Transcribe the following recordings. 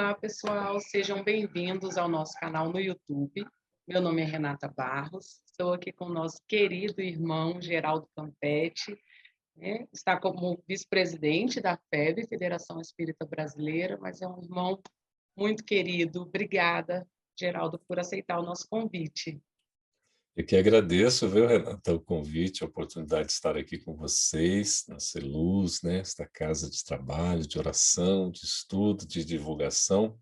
Olá, pessoal, sejam bem-vindos ao nosso canal no YouTube. Meu nome é Renata Barros, estou aqui com o nosso querido irmão Geraldo Campetti, né? Está como vice-presidente da FEB, Federação Espírita Brasileira, mas é um irmão muito querido. Obrigada, Geraldo, por aceitar o nosso convite. Eu que agradeço, viu, Renata, o convite, a oportunidade de estar aqui com vocês, na Celuz, né, esta casa de trabalho, de oração, de estudo, de divulgação,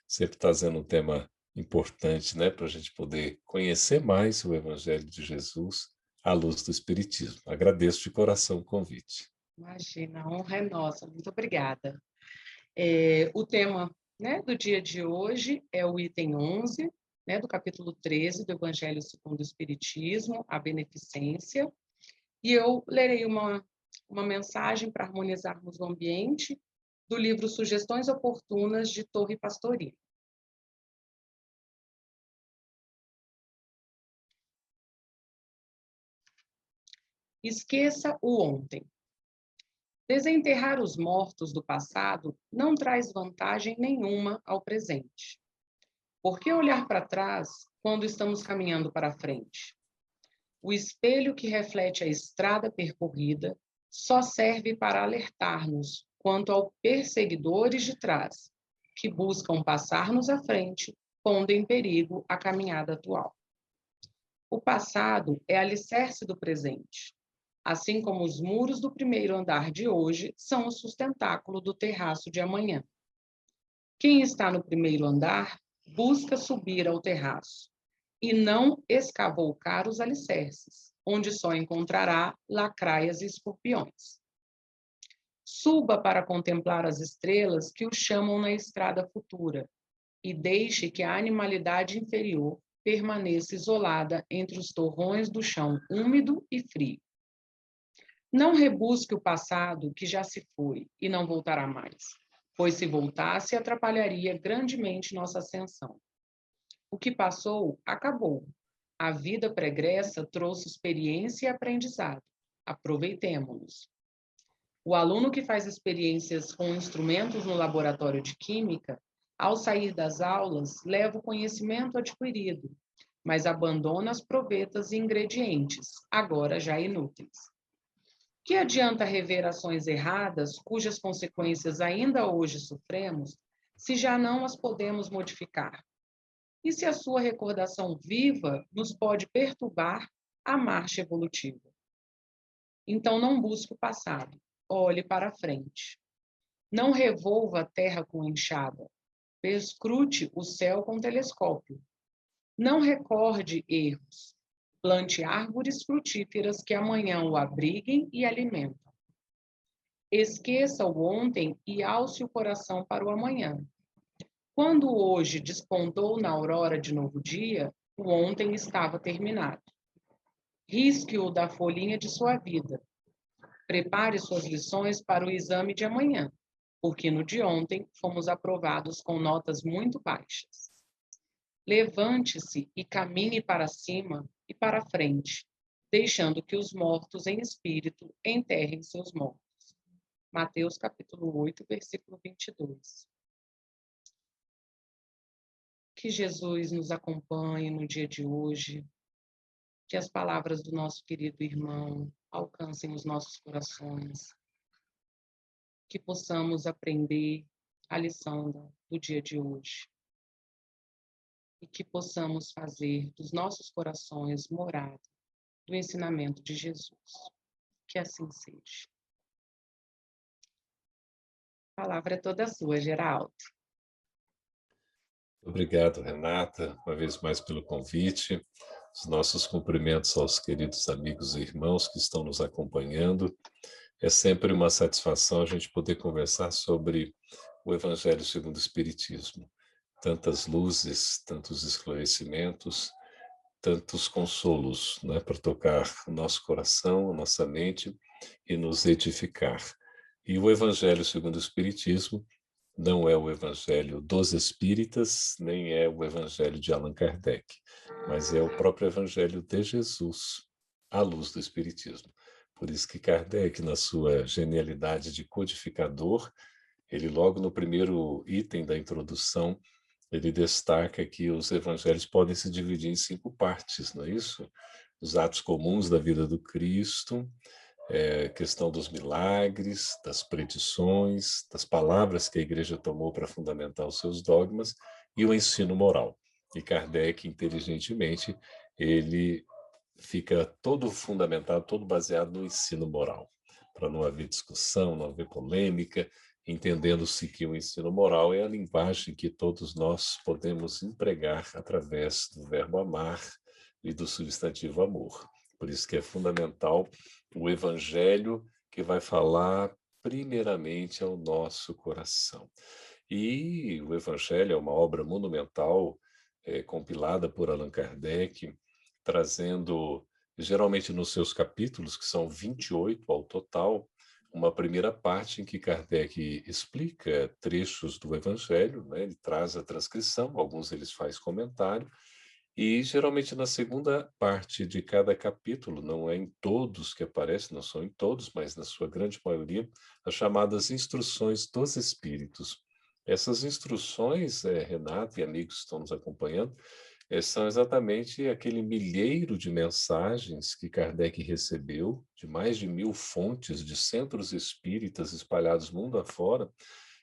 sempre trazendo um tema importante, né, para a gente poder conhecer mais o Evangelho de Jesus à luz do Espiritismo. Agradeço de coração o convite. Imagina, a honra é nossa, muito obrigada. O tema, né, do dia de hoje é o item 11, né, do capítulo 13 do Evangelho segundo o Espiritismo, a beneficência, e eu lerei uma mensagem para harmonizarmos o ambiente do livro Sugestões Oportunas de Torre Pastoril. Esqueça o ontem. Desenterrar os mortos do passado não traz vantagem nenhuma ao presente. Por que olhar para trás quando estamos caminhando para frente? O espelho que reflete a estrada percorrida só serve para alertar-nos quanto aos perseguidores de trás, que buscam passar-nos à frente, pondo em perigo a caminhada atual. O passado é alicerce do presente, assim como os muros do primeiro andar de hoje são o sustentáculo do terraço de amanhã. Quem está no primeiro andar busca subir ao terraço e não escavoucar os alicerces, onde só encontrará lacraias e escorpiões. Suba para contemplar as estrelas que o chamam na estrada futura e deixe que a animalidade inferior permaneça isolada entre os torrões do chão úmido e frio. Não rebusque o passado que já se foi e não voltará mais, pois se voltasse atrapalharia grandemente nossa ascensão. O que passou, acabou. A vida pregressa trouxe experiência e aprendizado. Aproveitemo-los. O aluno que faz experiências com instrumentos no laboratório de química, ao sair das aulas, leva o conhecimento adquirido, mas abandona as provetas e ingredientes, agora já inúteis. Que adianta rever ações erradas, cujas consequências ainda hoje sofremos, se já não as podemos modificar? E se a sua recordação viva nos pode perturbar a marcha evolutiva? Então não busque o passado, olhe para a frente. Não revolva a terra com enxada, perscrute o céu com telescópio. Não recorde erros, plante árvores frutíferas que amanhã o abriguem e alimentam. Esqueça o ontem e alce o coração para o amanhã. Quando o hoje despontou na aurora de novo dia, o ontem estava terminado. Risque-o da folhinha de sua vida. Prepare suas lições para o exame de amanhã, porque no de ontem fomos aprovados com notas muito baixas. Levante-se e caminhe para cima e para frente, deixando que os mortos em espírito enterrem seus mortos. Mateus capítulo 8, versículo 22. Que Jesus nos acompanhe no dia de hoje, que as palavras do nosso querido irmão alcancem os nossos corações, que possamos aprender a lição do dia de hoje e que possamos fazer dos nossos corações morada do ensinamento de Jesus. Que assim seja. A palavra é toda sua, Geraldo. Obrigado, Renata, uma vez mais pelo convite. Os nossos cumprimentos aos queridos amigos e irmãos que estão nos acompanhando. É sempre uma satisfação a gente poder conversar sobre o Evangelho segundo o Espiritismo. Tantas luzes, tantos esclarecimentos, tantos consolos, né, para tocar o nosso coração, a nossa mente e nos edificar. E o Evangelho segundo o Espiritismo não é o Evangelho dos Espíritas, nem é o Evangelho de Allan Kardec, mas é o próprio Evangelho de Jesus, à luz do Espiritismo. Por isso que Kardec, na sua genialidade de codificador, Ele logo no primeiro item da introdução, ele destaca que os evangelhos podem se dividir em 5 partes, não é isso? Os atos comuns da vida do Cristo, questão dos milagres, das predições, das palavras que a igreja tomou para fundamentar os seus dogmas e o ensino moral. E Kardec, inteligentemente, ele fica todo fundamentado, todo baseado no ensino moral, para não haver discussão, não haver polêmica, entendendo-se que o ensino moral é a linguagem que todos nós podemos empregar através do verbo amar e do substantivo amor. Por isso que é fundamental o evangelho que vai falar primeiramente ao nosso coração. E o evangelho é uma obra monumental, compilada por Allan Kardec, trazendo, geralmente nos seus capítulos, que são 28 ao total, uma primeira parte em que Kardec explica trechos do Evangelho, né? Ele traz a transcrição, alguns eles faz comentário, e geralmente na segunda parte de cada capítulo, não é em todos que aparece, não são em todos, mas na sua grande maioria, as chamadas instruções dos Espíritos. Essas instruções, Renato e amigos que estão nos acompanhando, são exatamente aquele milheiro de mensagens que Kardec recebeu, de mais de 1000 fontes de centros espíritas espalhados mundo afora.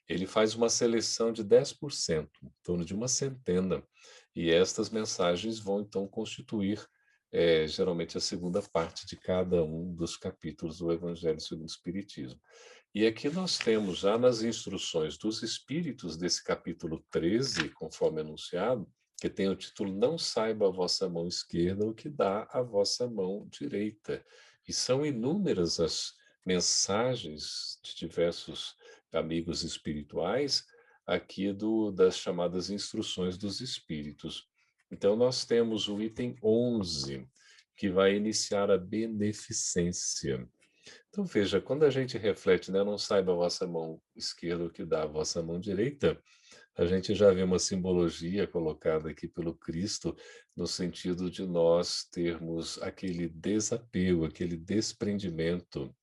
Ele faz uma seleção de 10%, em torno de uma centena, e estas mensagens vão então constituir geralmente a segunda parte de cada um dos capítulos do Evangelho segundo o Espiritismo. E aqui nós temos já nas instruções dos Espíritos desse capítulo 13, conforme anunciado, que tem o título Não saiba a vossa mão esquerda o que dá a vossa mão direita. E são inúmeras as mensagens de diversos amigos espirituais aqui das chamadas instruções dos espíritos. Então nós temos o item 11, que vai iniciar a beneficência. Então veja, quando a gente reflete, né, não saiba a vossa mão esquerda o que dá a vossa mão direita, a gente já vê uma simbologia colocada aqui pelo Cristo, no sentido de nós termos aquele desapego, aquele desprendimento,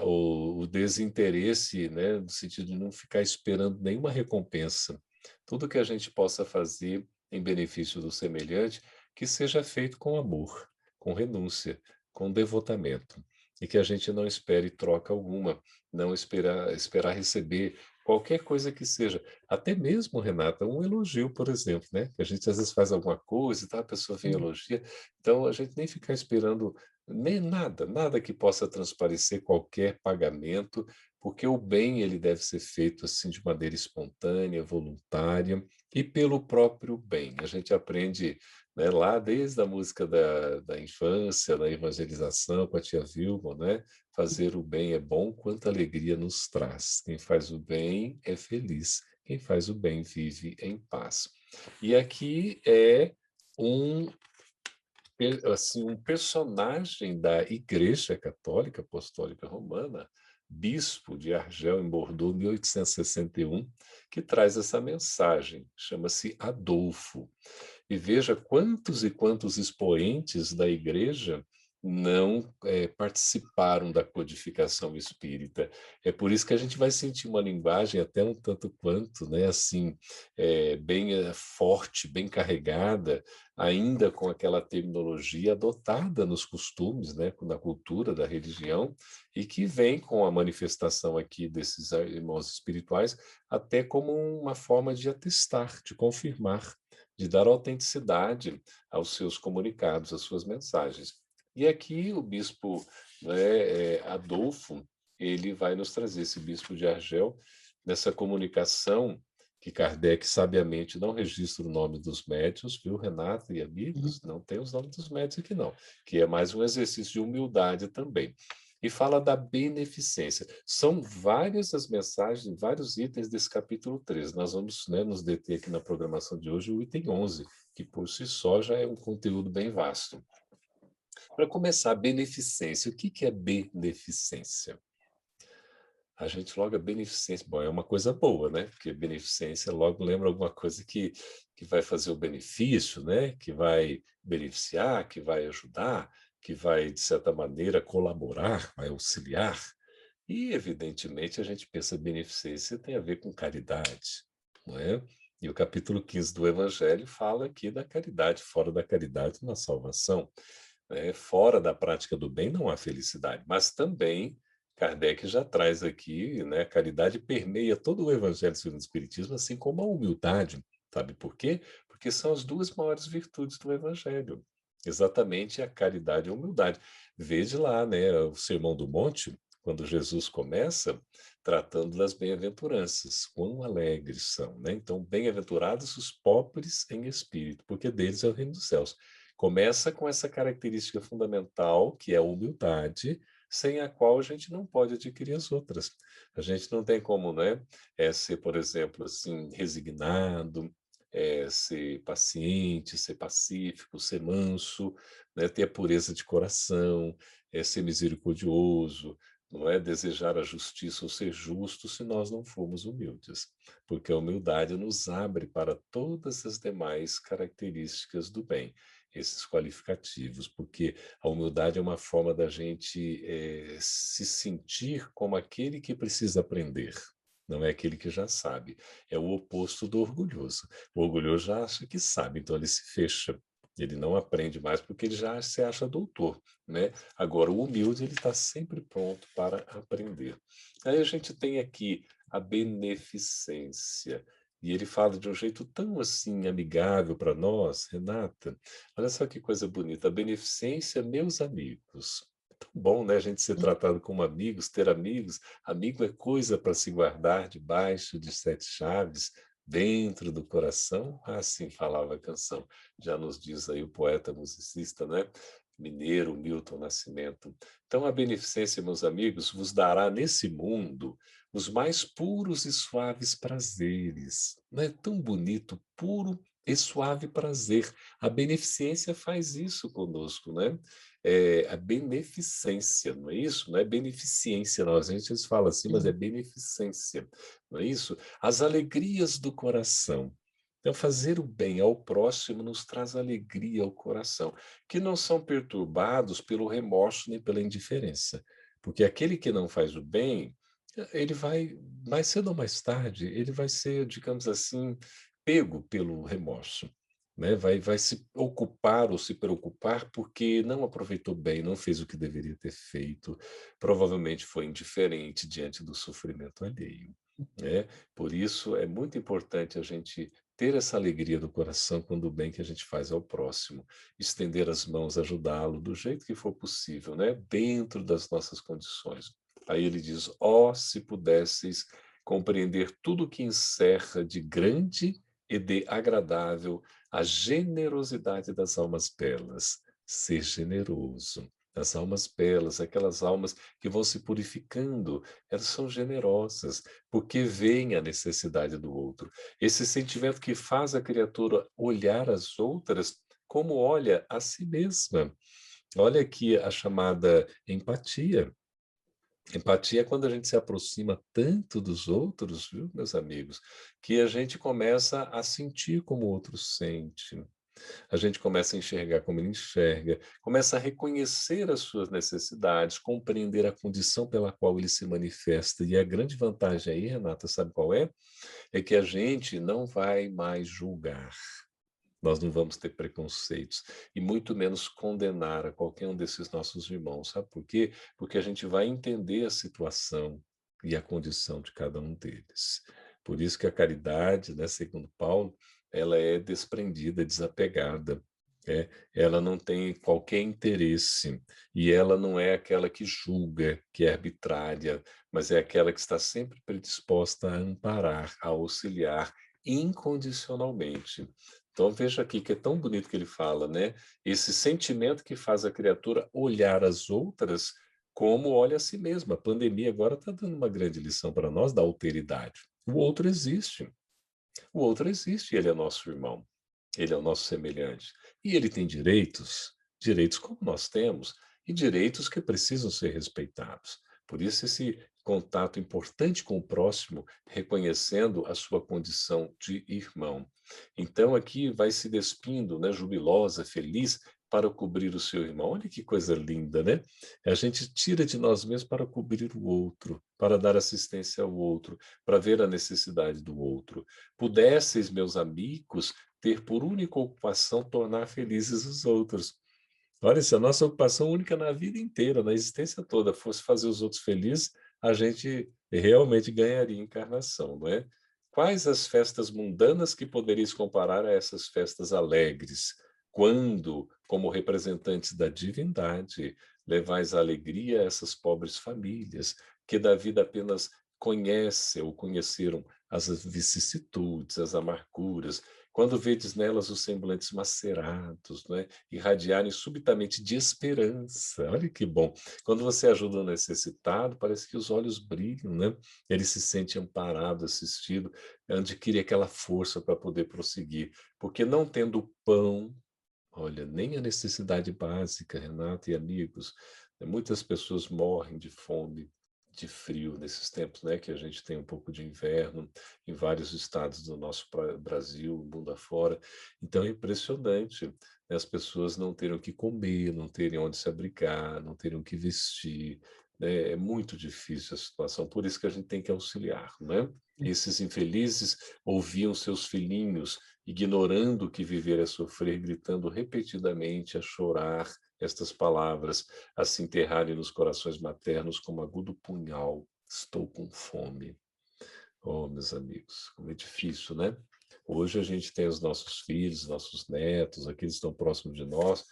o desinteresse, né, no sentido de não ficar esperando nenhuma recompensa. Tudo que a gente possa fazer em benefício do semelhante, que seja feito com amor, com renúncia, com devotamento. E que a gente não espere troca alguma, não esperar receber qualquer coisa que seja. Até mesmo, Renata, um elogio, por exemplo, né? Que a gente às vezes faz alguma coisa e tal, a pessoa vem e Sim. elogia. Então, a gente nem ficar esperando nem nada que possa transparecer qualquer pagamento, porque o bem ele deve ser feito assim de maneira espontânea, voluntária e pelo próprio bem. A gente aprende, né, lá desde a música da infância, da evangelização com a tia Vilma, né? Fazer o bem é bom, quanta alegria nos traz. Quem faz o bem é feliz. Quem faz o bem vive em paz. E aqui é um assim um personagem da Igreja Católica Apostólica Romana, bispo de Argel em Bordeaux, 1861, que traz essa mensagem. Chama-se Adolfo. E veja quantos e quantos expoentes da igreja não participaram da codificação espírita. É por isso que a gente vai sentir uma linguagem até um tanto quanto, né, assim, bem forte, bem carregada, ainda com aquela terminologia adotada nos costumes, né, na cultura da religião, e que vem com a manifestação aqui desses irmãos espirituais até como uma forma de atestar, de confirmar, de dar autenticidade aos seus comunicados, às suas mensagens. E aqui o bispo, né, Adolfo, ele vai nos trazer, esse bispo de Argel, nessa comunicação que Kardec sabiamente não registra o nome dos médiuns, viu, Renato e Uhum. amigos? Não tem os nomes dos médiuns aqui não, que é mais um exercício de humildade também. E fala da beneficência. São várias as mensagens, vários itens desse capítulo 13. Nós vamos, né, nos deter aqui na programação de hoje o item 11, que por si só já é um conteúdo bem vasto. Para começar, beneficência. O que é beneficência? A gente logo a beneficência, bom, é uma coisa boa, né? Porque beneficência logo lembra alguma coisa que vai fazer o benefício, né? Que vai beneficiar, que vai ajudar, que vai, de certa maneira, colaborar, vai auxiliar. E, evidentemente, a gente pensa beneficência tem a ver com caridade, não é? E o capítulo 15 do Evangelho fala aqui da caridade, fora da caridade não há salvação, né? Fora da prática do bem não há felicidade, mas também Kardec já traz aqui, né, a caridade permeia todo o Evangelho segundo o Espiritismo, assim como a humildade, sabe por quê? Porque são as duas maiores virtudes do Evangelho, exatamente a caridade e a humildade. Veja lá, né, o Sermão do Monte, quando Jesus começa tratando das bem-aventuranças, quão alegres são, né? Então, bem-aventurados os pobres em espírito, porque deles é o reino dos céus. Começa com essa característica fundamental, que é a humildade, sem a qual a gente não pode adquirir as outras. A gente não tem como, né, ser, por exemplo, assim, resignado, ser paciente, ser pacífico, ser manso, né, ter a pureza de coração, ser misericordioso, não é desejar a justiça ou ser justo se nós não formos humildes, porque a humildade nos abre para todas as demais características do bem, esses qualificativos, porque a humildade é uma forma da gente se sentir como aquele que precisa aprender. Não é aquele que já sabe. É o oposto do orgulhoso. O orgulhoso já acha que sabe, então ele se fecha. Ele não aprende mais porque ele já se acha doutor, né? Agora, o humilde, ele está sempre pronto para aprender. Aí a gente tem aqui a beneficência. E ele fala de um jeito tão assim amigável para nós, Renata. Olha só que coisa bonita. A beneficência, meus amigos. É tão bom, né? A gente ser tratado como amigos, ter amigos. Amigo é coisa para se guardar debaixo de sete chaves, dentro do coração. Assim falava a canção. Já nos diz aí o poeta musicista, né? Mineiro Milton Nascimento. Então, a beneficência, meus amigos, vos dará nesse mundo os mais puros e suaves prazeres. Não é tão bonito, puro e suave prazer. A beneficência faz isso conosco, né? É a beneficência, não é isso? Não é beneficência, não. A gente fala assim, mas é beneficência, não é isso? As alegrias do coração. Então, fazer o bem ao próximo nos traz alegria ao coração, que não são perturbados pelo remorso nem pela indiferença. Porque aquele que não faz o bem, ele vai, mais cedo ou mais tarde, ele vai ser, digamos assim, pego pelo remorso. Né? Vai se ocupar ou se preocupar porque não aproveitou bem, não fez o que deveria ter feito, provavelmente foi indiferente diante do sofrimento alheio. Né? Por isso, é muito importante a gente ter essa alegria do coração quando o bem que a gente faz ao próximo, estender as mãos, ajudá-lo do jeito que for possível, né? Dentro das nossas condições. Aí ele diz: ó, se pudesseis compreender tudo que encerra de grande e de agradável a generosidade das almas belas. Ser generoso. As almas belas, aquelas almas que vão se purificando, elas são generosas, porque veem a necessidade do outro. Esse sentimento que faz a criatura olhar as outras como olha a si mesma. Olha aqui a chamada empatia. Empatia é quando a gente se aproxima tanto dos outros, viu, meus amigos, que a gente começa a sentir como o outro sente. A gente começa a enxergar como ele enxerga, começa a reconhecer as suas necessidades, compreender a condição pela qual ele se manifesta. E a grande vantagem aí, Renata, sabe qual é? É que a gente não vai mais julgar. Nós não vamos ter preconceitos e muito menos condenar a qualquer um desses nossos irmãos. Sabe por quê? Porque a gente vai entender a situação e a condição de cada um deles. Por isso que a caridade, né, segundo Paulo, ela é desprendida, desapegada. Ela não tem qualquer interesse e ela não é aquela que julga, que é arbitrária, mas é aquela que está sempre predisposta a amparar, a auxiliar incondicionalmente. Então veja aqui que é tão bonito que ele fala, né? Esse sentimento que faz a criatura olhar as outras como olha a si mesma. A pandemia agora está dando uma grande lição para nós da alteridade. O outro existe. O outro existe, ele é nosso irmão. Ele é o nosso semelhante. E ele tem direitos, direitos como nós temos, e direitos que precisam ser respeitados. Por isso, esse contato importante com o próximo, reconhecendo a sua condição de irmão. Então, aqui vai se despindo, né, jubilosa, feliz, para cobrir o seu irmão. Olha que coisa linda, né? A gente tira de nós mesmos para cobrir o outro, para dar assistência ao outro, para ver a necessidade do outro. Pudesseis, meus amigos, ter por única ocupação tornar felizes os outros. Olha, se a nossa ocupação única na vida inteira, na existência toda, fosse fazer os outros felizes, a gente realmente ganharia encarnação, não é? Quais as festas mundanas que poderíeis comparar a essas festas alegres, quando, como representantes da divindade, levais a alegria a essas pobres famílias, que da vida apenas conhecem ou conheceram as vicissitudes, as amarguras, quando vedes nelas os semblantes macerados, não é? Irradiarem subitamente de esperança. Olha que bom. Quando você ajuda o necessitado, parece que os olhos brilham, né? Ele se sente amparado, assistido, adquire aquela força para poder prosseguir. Porque não tendo pão, olha, nem a necessidade básica, Renato e amigos, muitas pessoas morrem de fome, de frio nesses tempos, né, que a gente tem um pouco de inverno em vários estados do nosso Brasil, mundo afora. Então é impressionante, né, as pessoas não terem o que comer, não terem onde se abrigar, não terem o que vestir, né? É muito difícil a situação, por isso que a gente tem que auxiliar, né? Esses infelizes ouviam seus filhinhos ignorando que viver é sofrer, gritando repetidamente a chorar estas palavras, a se enterrarem nos corações maternos como agudo punhal. Estou com fome. Oh, meus amigos, como é difícil, né? Hoje a gente tem os nossos filhos, nossos netos, aqueles que estão próximos de nós,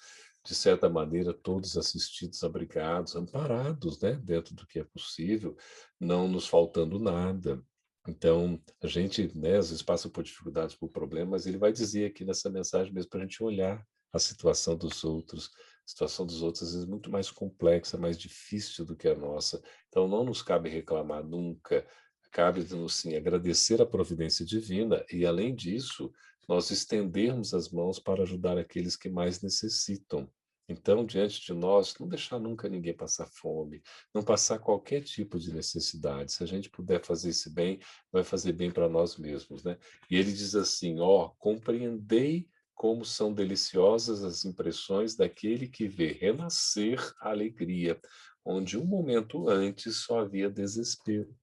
de certa maneira, todos assistidos, abrigados, amparados, né? Dentro do que é possível, não nos faltando nada. Então, a gente, né, às vezes passa por dificuldades, por problemas, mas ele vai dizer aqui nessa mensagem mesmo para a gente olhar a situação dos outros. A situação dos outros, às vezes, é muito mais complexa, mais difícil do que a nossa. Então, não nos cabe reclamar nunca. Cabe-nos, sim, agradecer a providência divina e, além disso, nós estendermos as mãos para ajudar aqueles que mais necessitam. Então, diante de nós, não deixar nunca ninguém passar fome, não passar qualquer tipo de necessidade. Se a gente puder fazer esse bem, vai fazer bem para nós mesmos, né? E ele diz assim, ó, compreendei como são deliciosas as impressões daquele que vê renascer a alegria, onde um momento antes só havia desespero,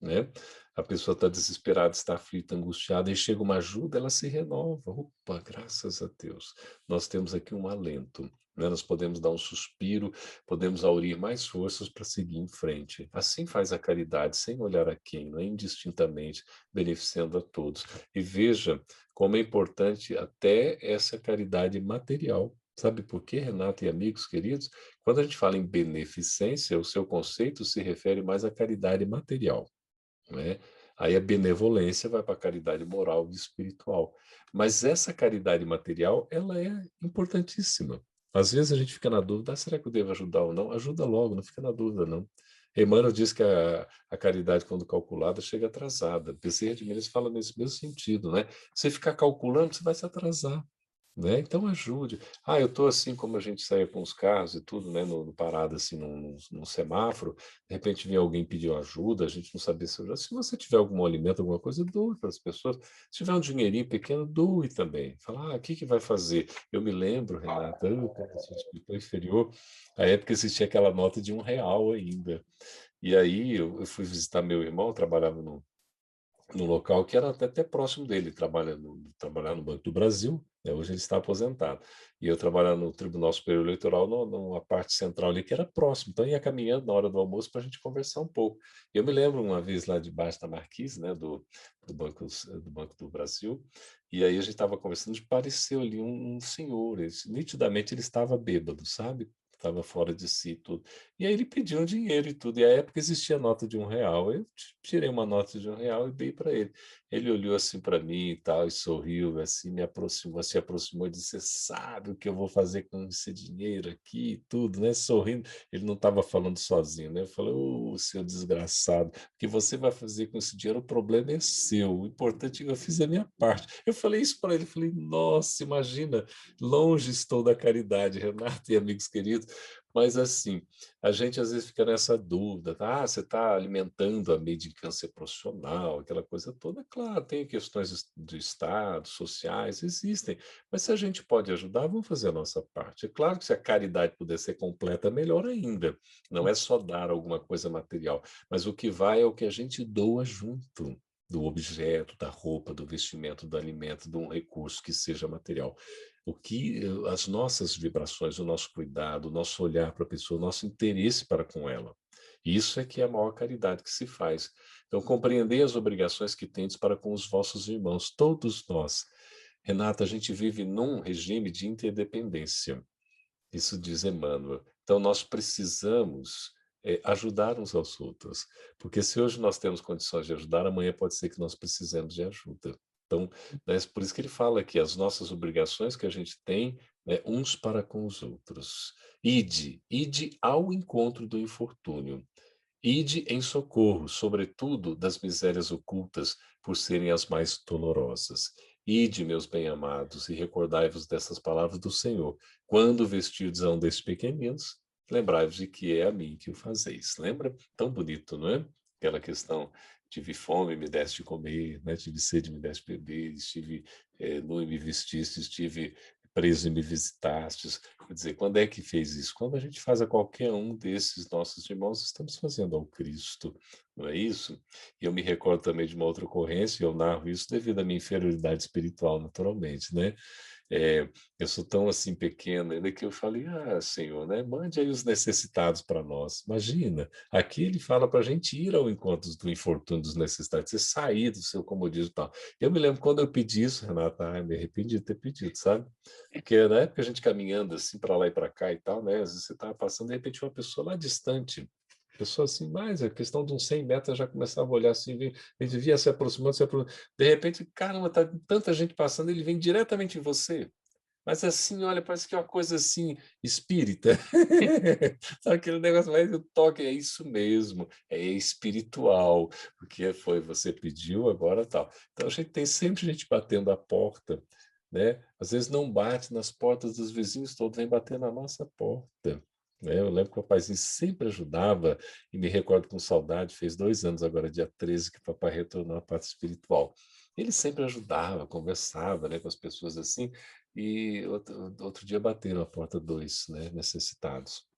né? A pessoa está desesperada, está aflita, angustiada, e chega uma ajuda, ela se renova. Opa, graças a Deus. Nós temos aqui um alento, né? Nós podemos dar um suspiro, podemos aurir mais forças para seguir em frente. Assim faz a caridade, sem olhar a quem, né? Indistintamente, beneficiando a todos. E veja como é importante até essa caridade material. Sabe por quê, Renato e amigos queridos? Quando a gente fala em beneficência, o seu conceito se refere mais à caridade material, né? Aí a benevolência vai para a caridade moral e espiritual. Mas essa caridade material, ela é importantíssima. Às vezes a gente fica na dúvida, será que eu devo ajudar ou não? Ajuda logo, não fica na dúvida, não. Emmanuel diz que a caridade, quando calculada, chega atrasada. Bezerra de Menezes fala nesse mesmo sentido, né? Você ficar calculando, você vai se atrasar, né? Então ajude. Eu estou assim, como a gente saia com os carros e tudo, né? No parado assim num semáforo, de repente vem alguém pedir ajuda, a gente não sabia se ajuda. Se você tiver algum alimento, alguma coisa, doe para as pessoas. Se tiver um dinheirinho pequeno, doe também. Fala, o que que vai fazer? Eu me lembro, Renata, quando a gente ficou inferior, a época existia aquela nota de R$ 1 ainda. E aí eu fui visitar meu irmão, eu trabalhava no local que era até próximo dele, trabalhar no Banco do Brasil, né? Hoje ele está aposentado. E eu trabalhava no Tribunal Superior Eleitoral, numa parte central ali, que era próximo. Então, eu ia caminhando na hora do almoço para a gente conversar um pouco. E eu me lembro uma vez lá debaixo da marquise, né, do Banco do Brasil, e aí a gente estava conversando, e apareceu ali um senhor, nitidamente ele estava bêbado, sabe? Estava fora de si e tudo. E aí ele pediu um dinheiro e tudo. E à época existia nota de R$ 1. Eu tirei uma nota de R$ 1 e dei para ele. Ele olhou assim para mim e tal, e sorriu, assim, se aproximou e disse: "Você sabe o que eu vou fazer com esse dinheiro aqui e tudo, né?" Sorrindo. Ele não estava falando sozinho, né? Eu falei: "Ô, seu desgraçado, o que você vai fazer com esse dinheiro, o problema é seu. O importante é que eu fiz a minha parte." Eu falei isso para ele. Eu falei: "Nossa, imagina, longe estou da caridade, Renato e amigos queridos, Mas, assim, a gente às vezes fica nessa dúvida, tá? Ah, você está alimentando a mendicância profissional, aquela coisa toda. Claro, tem questões de Estado, sociais, existem. Mas se a gente pode ajudar, vamos fazer a nossa parte. É claro que se a caridade puder ser completa, melhor ainda. Não é só dar alguma coisa material, mas o que vai é o que a gente doa junto. Do objeto, da roupa, do vestimento, do alimento, de um recurso que seja material. As nossas vibrações, o nosso cuidado, o nosso olhar para a pessoa, o nosso interesse para com ela. Isso é que é a maior caridade que se faz. Então, compreender as obrigações que tendes para com os vossos irmãos, todos nós. Renata, a gente vive num regime de interdependência. Isso diz Emmanuel. Então, nós precisamos ajudar uns aos outros, porque se hoje nós temos condições de ajudar, amanhã pode ser que nós precisemos de ajuda. Então, né, por isso que ele fala que as nossas obrigações que a gente tem, né, uns para com os outros. Ide ao encontro do infortúnio. Ide em socorro, sobretudo das misérias ocultas, por serem as mais dolorosas. Ide, meus bem-amados, e recordai-vos dessas palavras do Senhor. Quando vestirdes a um destes pequeninos, lembrai-vos de que é a mim que o fazeis. Lembra? Tão bonito, não é? Aquela questão, tive fome, me deste de comer, né? Tive sede, me deste de beber, estive nu e me vestiste, estive preso e me visitastes. Quer dizer, quando é que fez isso? Quando a gente faz a qualquer um desses nossos irmãos, estamos fazendo ao Cristo, não é isso? E eu me recordo também de uma outra ocorrência, e eu narro isso devido à minha inferioridade espiritual, naturalmente, né? É, eu sou tão assim pequeno ainda que eu falei, ah, Senhor, né? Mande aí os necessitados para nós. Imagina, aqui ele fala para a gente ir ao encontro do infortúnio dos necessitados, você sair do seu comodismo e tal. Eu me lembro quando eu pedi isso, Renata, ai, me arrependi de ter pedido, sabe? Porque na época a gente caminhando assim para lá e para cá e tal, né? Às vezes você estava passando, de repente uma pessoa lá distante, pessoa assim, mais a questão de uns 100 metros já começava a olhar assim, ele via se aproximando, de repente, caramba, tá tanta gente passando, ele vem diretamente em você. Mas assim, olha, parece que é uma coisa assim, espírita. Sabe aquele negócio, mas o toque é isso mesmo, é espiritual, porque foi, você pediu, agora tal. Então a gente tem sempre gente batendo a porta, né? Às vezes não bate nas portas dos vizinhos, todos vem bater na nossa porta. Né? Eu lembro que o papaizinho sempre ajudava, e me recordo com saudade, fez 2 anos agora, dia 13, que o papai retornou à parte espiritual. Ele sempre ajudava, conversava, né, com as pessoas assim, e outro dia bateram a porta dois, né, necessitados.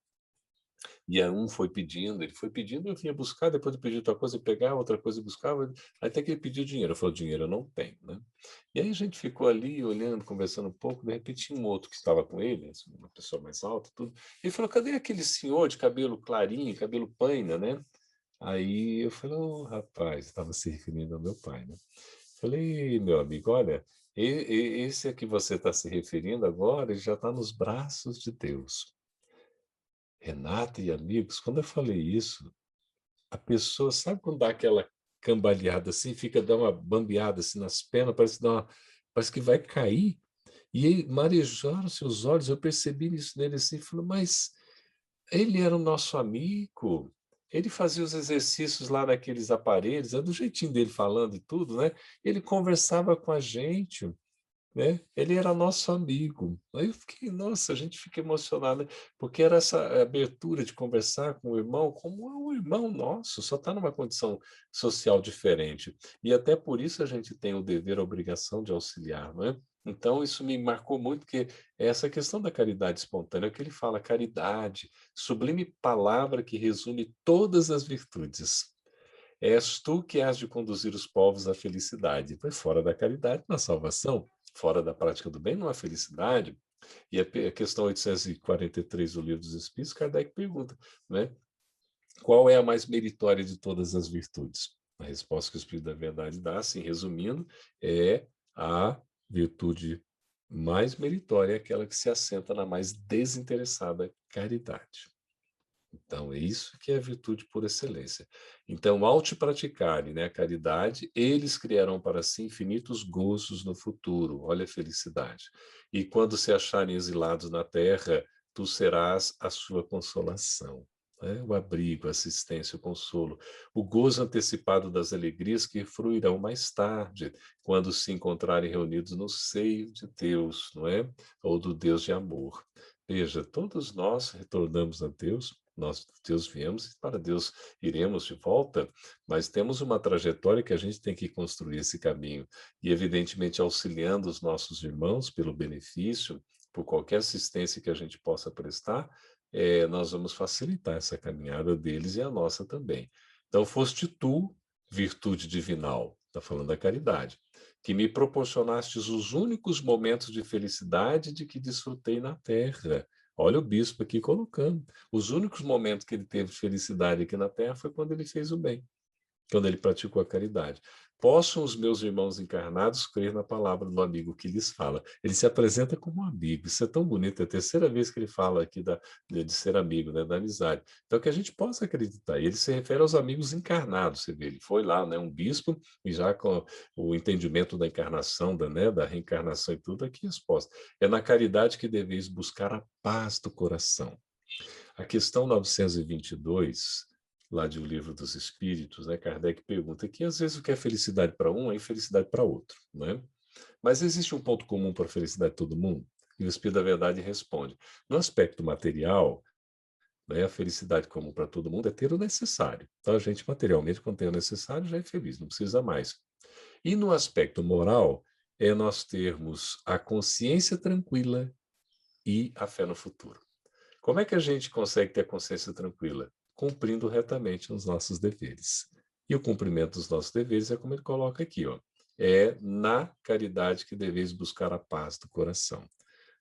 E aí um foi pedindo, ele foi pedindo, eu vinha buscar, depois eu pedi outra coisa, eu pegava, outra coisa eu buscava, até que ele pediu dinheiro. Eu falei, dinheiro eu não tenho, né? E aí a gente ficou ali olhando, conversando um pouco, de repente tinha um outro que estava com ele, assim, uma pessoa mais alta, tudo. Ele falou, cadê aquele senhor de cabelo clarinho, cabelo paina, né? Aí eu falei, oh, rapaz, estava se referindo ao meu pai, né? Falei, meu amigo, olha, esse a que você está se referindo agora, ele já está nos braços de Deus. Renata e amigos, quando eu falei isso, a pessoa, sabe quando dá aquela cambaleada assim, fica, dá uma bambeada assim nas pernas, parece que vai cair. E aí marejaram seus olhos, eu percebi isso nele assim, falei, mas ele era o nosso amigo, ele fazia os exercícios lá naqueles aparelhos, é do jeitinho dele falando e tudo, né? Ele conversava com a gente, né? Ele era nosso amigo. Aí eu fiquei, nossa, a gente fica emocionado, né? Porque era essa abertura de conversar com o irmão como é um irmão nosso, só está numa condição social diferente. E até por isso a gente tem o dever, a obrigação de auxiliar, não é? Então, isso me marcou muito, porque é essa questão da caridade espontânea, que ele fala, caridade, sublime palavra que resume todas as virtudes. És tu que has de conduzir os povos à felicidade. Pois fora da caridade, na salvação, fora da prática do bem, não há felicidade. E a questão 843 do Livro dos Espíritos, Kardec pergunta, né? Qual é a mais meritória de todas as virtudes? A resposta que o Espírito da Verdade dá, assim, resumindo, é a virtude mais meritória, aquela que se assenta na mais desinteressada caridade. Então, é isso que é a virtude por excelência. Então, ao te praticarem, né, a caridade, eles criarão para si infinitos gozos no futuro. Olha a felicidade. E quando se acharem exilados na terra, tu serás a sua consolação. Né? O abrigo, a assistência, o consolo, o gozo antecipado das alegrias que fruirão mais tarde, quando se encontrarem reunidos no seio de Deus, não é? Ou do Deus de amor. Veja, todos nós retornamos a Deus, nós de Deus viemos e para Deus iremos de volta, mas temos uma trajetória que a gente tem que construir esse caminho e, evidentemente, auxiliando os nossos irmãos pelo benefício, por qualquer assistência que a gente possa prestar, nós vamos facilitar essa caminhada deles e a nossa também. Então, foste tu, virtude divinal, está falando da caridade, que me proporcionastes os únicos momentos de felicidade de que desfrutei na terra. Olha o bispo aqui colocando. Os únicos momentos que ele teve de felicidade aqui na terra foi quando ele fez o bem, quando ele praticou a caridade. Possam os meus irmãos encarnados crer na palavra do amigo que lhes fala. Ele se apresenta como um amigo. Isso é tão bonito. É a terceira vez que ele fala aqui de ser amigo, né, da amizade. Então, que a gente possa acreditar. E ele se refere aos amigos encarnados. Você vê, ele foi lá, né, um bispo, e já com o entendimento da encarnação, da reencarnação e tudo aqui exposto. É na caridade que deveis buscar a paz do coração. A questão 922, lá de O Livro dos Espíritos, né, Kardec pergunta que às vezes o que é felicidade para um é infelicidade para outro, né? Mas existe um ponto comum para a felicidade de todo mundo? E o Espírito da Verdade responde: no aspecto material, né, a felicidade comum para todo mundo é ter o necessário. Então, a gente materialmente, quando tem o necessário, já é feliz, não precisa mais. E no aspecto moral, é nós termos a consciência tranquila e a fé no futuro. Como é que a gente consegue ter a consciência tranquila? Cumprindo retamente os nossos deveres. E o cumprimento dos nossos deveres é como ele coloca aqui, ó. É na caridade que deveis buscar a paz do coração.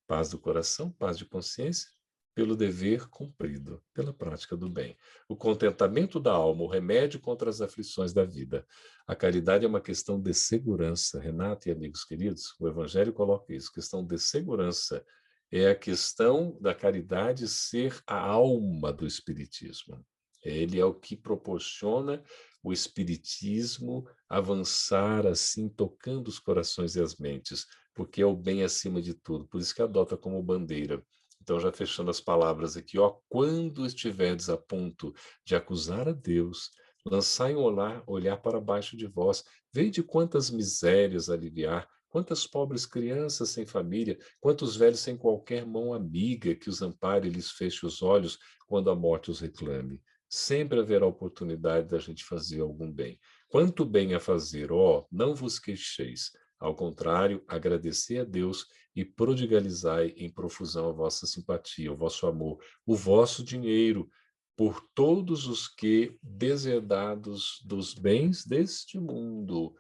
Paz do coração, paz de consciência, pelo dever cumprido, pela prática do bem. O contentamento da alma, o remédio contra as aflições da vida. A caridade é uma questão de segurança. Renato e amigos queridos, o Evangelho coloca isso, questão de segurança. É a questão da caridade ser a alma do Espiritismo. Ele é o que proporciona o Espiritismo avançar assim, tocando os corações e as mentes, porque é o bem acima de tudo. Por isso que adota como bandeira. Então, já fechando as palavras aqui, ó, quando estiverdes a ponto de acusar a Deus, lançai um olhar para baixo de vós, vede quantas misérias aliviar, quantas pobres crianças sem família, quantos velhos sem qualquer mão amiga que os ampare e lhes feche os olhos quando a morte os reclame. Sempre haverá oportunidade da gente fazer algum bem. Quanto bem a fazer, ó, não vos queixeis. Ao contrário, agradecei a Deus e prodigalizai em profusão a vossa simpatia, o vosso amor, o vosso dinheiro, por todos os que, desherdados dos bens deste mundo,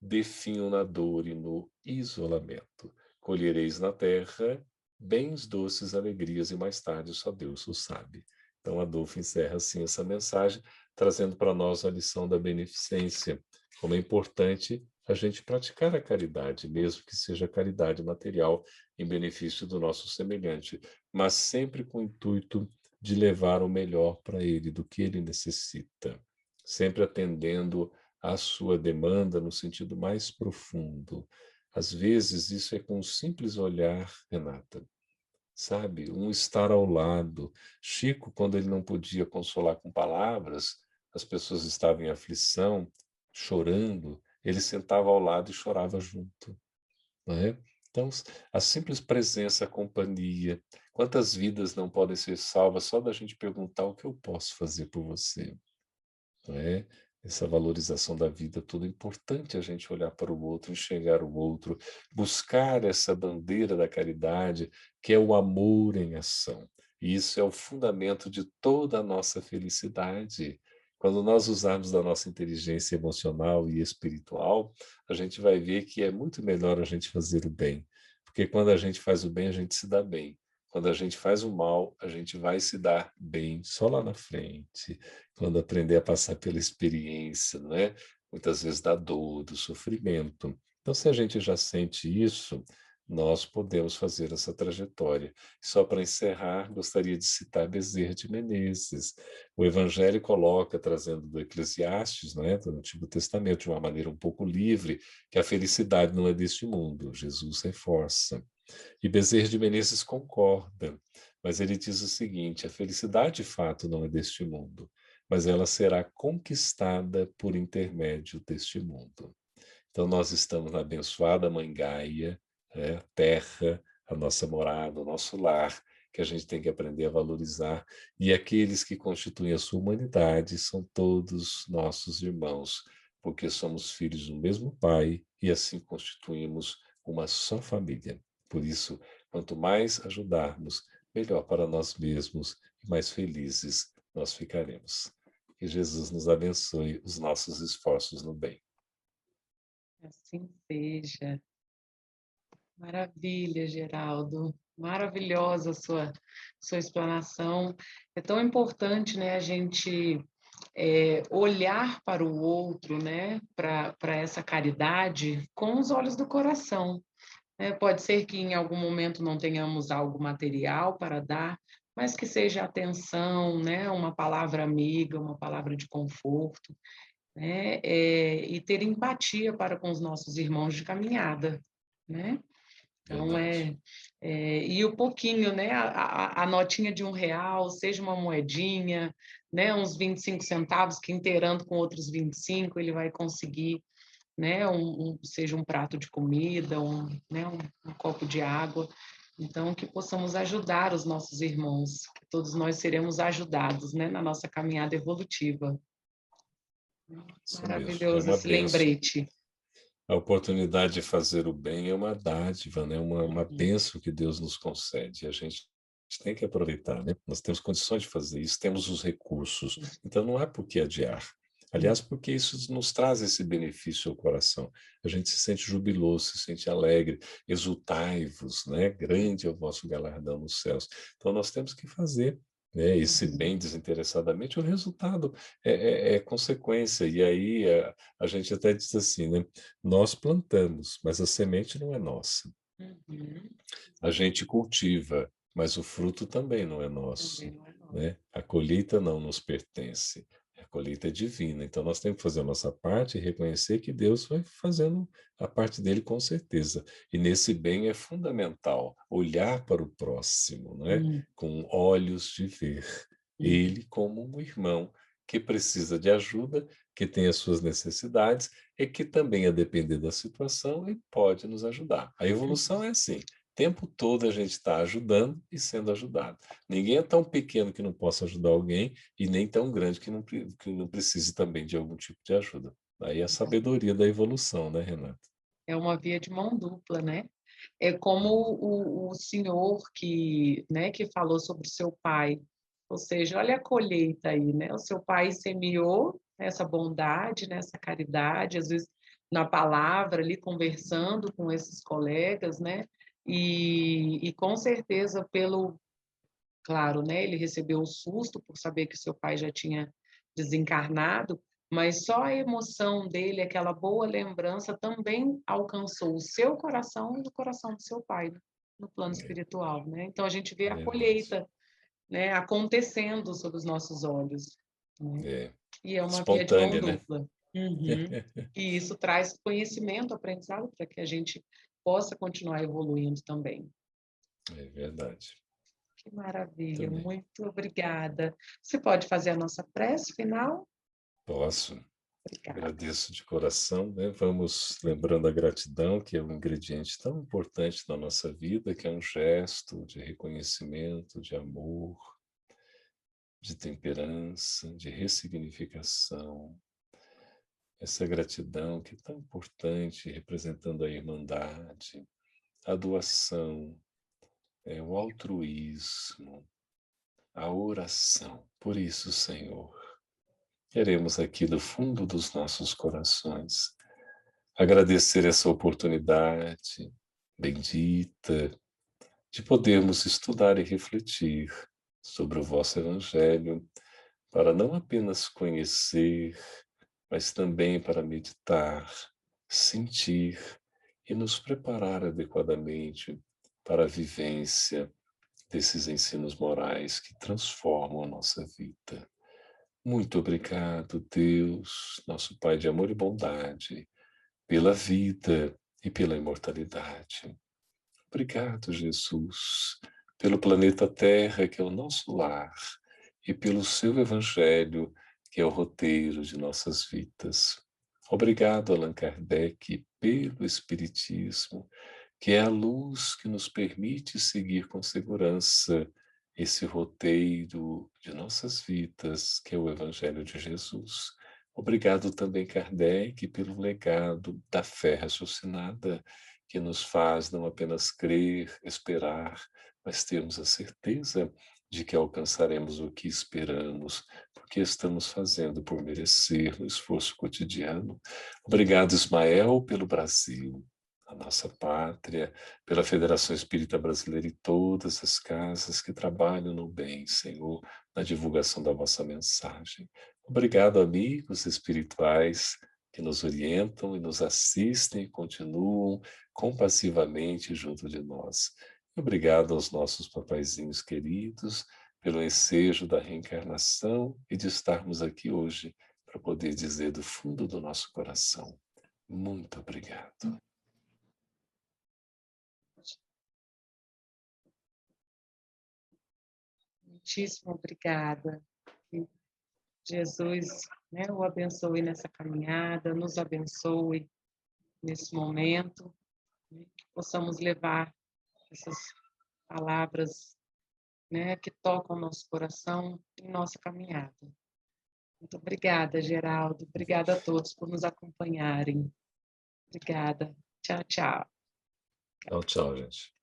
definham na dor e no isolamento. Colhereis na terra bens, doces, alegrias, e mais tarde só Deus o sabe. Então, Adolfo encerra assim essa mensagem, trazendo para nós a lição da beneficência, como é importante a gente praticar a caridade, mesmo que seja caridade material em benefício do nosso semelhante, mas sempre com o intuito de levar o melhor para ele, do que ele necessita, sempre atendendo à sua demanda no sentido mais profundo. Às vezes, isso é com um simples olhar, Renata, sabe? Um estar ao lado. Chico, quando ele não podia consolar com palavras, as pessoas estavam em aflição, chorando, ele sentava ao lado e chorava junto, não é? Então, a simples presença, a companhia, quantas vidas não podem ser salvas só da gente perguntar o que eu posso fazer por você, não é? Essa valorização da vida, tudo é importante a gente olhar para o outro, enxergar o outro, buscar essa bandeira da caridade, que é o amor em ação. E isso é o fundamento de toda a nossa felicidade. Quando nós usarmos da nossa inteligência emocional e espiritual, a gente vai ver que é muito melhor a gente fazer o bem. Porque quando a gente faz o bem, a gente se dá bem. Quando a gente faz o mal, a gente vai se dar bem só lá na frente, quando aprender a passar pela experiência, não é? Muitas vezes da dor, do sofrimento. Então, se a gente já sente isso, nós podemos fazer essa trajetória. Só para encerrar, gostaria de citar Bezerra de Menezes. O Evangelho coloca, trazendo do Eclesiastes, não é? Do Antigo Testamento, de uma maneira um pouco livre, que a felicidade não é deste mundo. Jesus reforça. E Bezerra de Menezes concorda, mas ele diz o seguinte: a felicidade de fato não é deste mundo, mas ela será conquistada por intermédio deste mundo. Então, nós estamos na abençoada Mãe Gaia, a terra, a nossa morada, o nosso lar, que a gente tem que aprender a valorizar. E aqueles que constituem a sua humanidade são todos nossos irmãos, porque somos filhos do mesmo Pai e assim constituímos uma só família. Por isso, quanto mais ajudarmos, melhor para nós mesmos e mais felizes nós ficaremos. Que Jesus nos abençoe os nossos esforços no bem. Assim seja. Maravilha, Geraldo. Maravilhosa a sua explanação. É tão importante, né, a gente olhar para o outro, né, para essa caridade com os olhos do coração. Né? Pode ser que em algum momento não tenhamos algo material para dar, mas que seja atenção, né, uma palavra amiga, uma palavra de conforto, né, e ter empatia para com os nossos irmãos de caminhada, né? Então, Verdade. e o pouquinho, né? A notinha de R$ 1, seja uma moedinha, né? Uns 25 centavos, que inteirando com outros 25, ele vai conseguir, né? Seja um prato de comida, né? Um copo de água. Então, que possamos ajudar os nossos irmãos, que todos nós seremos ajudados, né? Na nossa caminhada evolutiva. Isso mesmo. É Maravilhoso uma esse bênção. lembrete. A oportunidade de fazer o bem é uma dádiva, né? Uma Uhum, bênção que Deus nos concede. E a gente tem que aproveitar, né? Nós temos condições de fazer isso, temos os recursos. Então não há por que adiar. uhum. Aliás, porque isso nos traz esse benefício ao coração. A gente se sente jubiloso, se sente alegre, exultai-vos, né? Grande é o vosso galardão nos céus. Então nós temos que fazer, né, esse Uhum. bem desinteressadamente, o resultado é consequência. E aí a gente até diz assim, né? Nós plantamos, mas a semente não é nossa. Uhum. A gente cultiva, mas o fruto também não é Também nosso, não é nosso. né? A colheita não nos pertence. A colheita é divina. Então nós temos que fazer a nossa parte e reconhecer que Deus vai fazendo a parte dele com certeza. E nesse bem é fundamental olhar para o próximo, né? Hum, Com olhos de ver. uhum. Ele como um irmão que precisa de ajuda, que tem as suas necessidades e que também, a depender da situação, ele pode nos ajudar. A evolução é assim. O tempo todo a gente está ajudando e sendo ajudado. Ninguém é tão pequeno que não possa ajudar alguém e nem tão grande que não precise também de algum tipo de ajuda. Aí é a sabedoria da evolução, né, Renata? É uma via de mão dupla, né? É como o senhor né, que falou sobre o seu pai. Ou seja, olha a colheita aí, né? O seu pai semeou essa bondade, né, essa caridade, às vezes na palavra ali, conversando com esses colegas, né? E com certeza claro, né, ele recebeu o susto por saber que seu pai já tinha desencarnado, mas só a emoção dele, aquela boa lembrança, também alcançou o seu coração e o coração do seu pai, né, no plano É espiritual, né? Então a gente vê a verdade. colheita, né, acontecendo sob os nossos olhos, né? É E é uma via de mão espontânea, né? dupla. Uhum. E isso traz conhecimento, aprendizado, para que a gente possa continuar evoluindo também. É verdade. Que maravilha, Também. muito obrigada. Você pode fazer a nossa prece final? Posso. Obrigada. Agradeço de coração, né? Vamos lembrando a gratidão, que é um ingrediente tão importante na nossa vida, que é um gesto de reconhecimento, de amor, de temperança, de ressignificação. Essa gratidão que é tão importante, representando a irmandade, a doação, o altruísmo, a oração. Por isso, Senhor, queremos aqui do fundo dos nossos corações agradecer essa oportunidade bendita de podermos estudar e refletir sobre o vosso Evangelho, para não apenas conhecer, mas também para meditar, sentir e nos preparar adequadamente para a vivência desses ensinos morais que transformam a nossa vida. Muito obrigado, Deus, nosso Pai de amor e bondade, pela vida e pela imortalidade. Obrigado, Jesus, pelo planeta Terra, que é o nosso lar, e pelo seu Evangelho, que é o roteiro de nossas vidas. Obrigado, Allan Kardec, pelo Espiritismo, que é a luz que nos permite seguir com segurança esse roteiro de nossas vidas, que é o Evangelho de Jesus. Obrigado também, Kardec, pelo legado da fé raciocinada, que nos faz não apenas crer, esperar, mas termos a certeza de que alcançaremos o que esperamos, porque estamos fazendo por merecer no esforço cotidiano. Obrigado, Ismael, pelo Brasil, a nossa pátria, pela Federação Espírita Brasileira e todas as casas que trabalham no bem, Senhor, na divulgação da vossa mensagem. Obrigado, amigos espirituais que nos orientam e nos assistem e continuam compassivamente junto de nós. Obrigado aos nossos papaizinhos queridos pelo ensejo da reencarnação e de estarmos aqui hoje para poder dizer do fundo do nosso coração: muito obrigado. Muitíssimo obrigada. Que Jesus, né, o abençoe nessa caminhada, nos abençoe nesse momento, né, que possamos levar essas palavras, né, que tocam o nosso coração em nossa caminhada. Muito obrigada, Geraldo. Obrigada a todos por nos acompanharem. Obrigada. Tchau, tchau. Tchau, tchau, gente.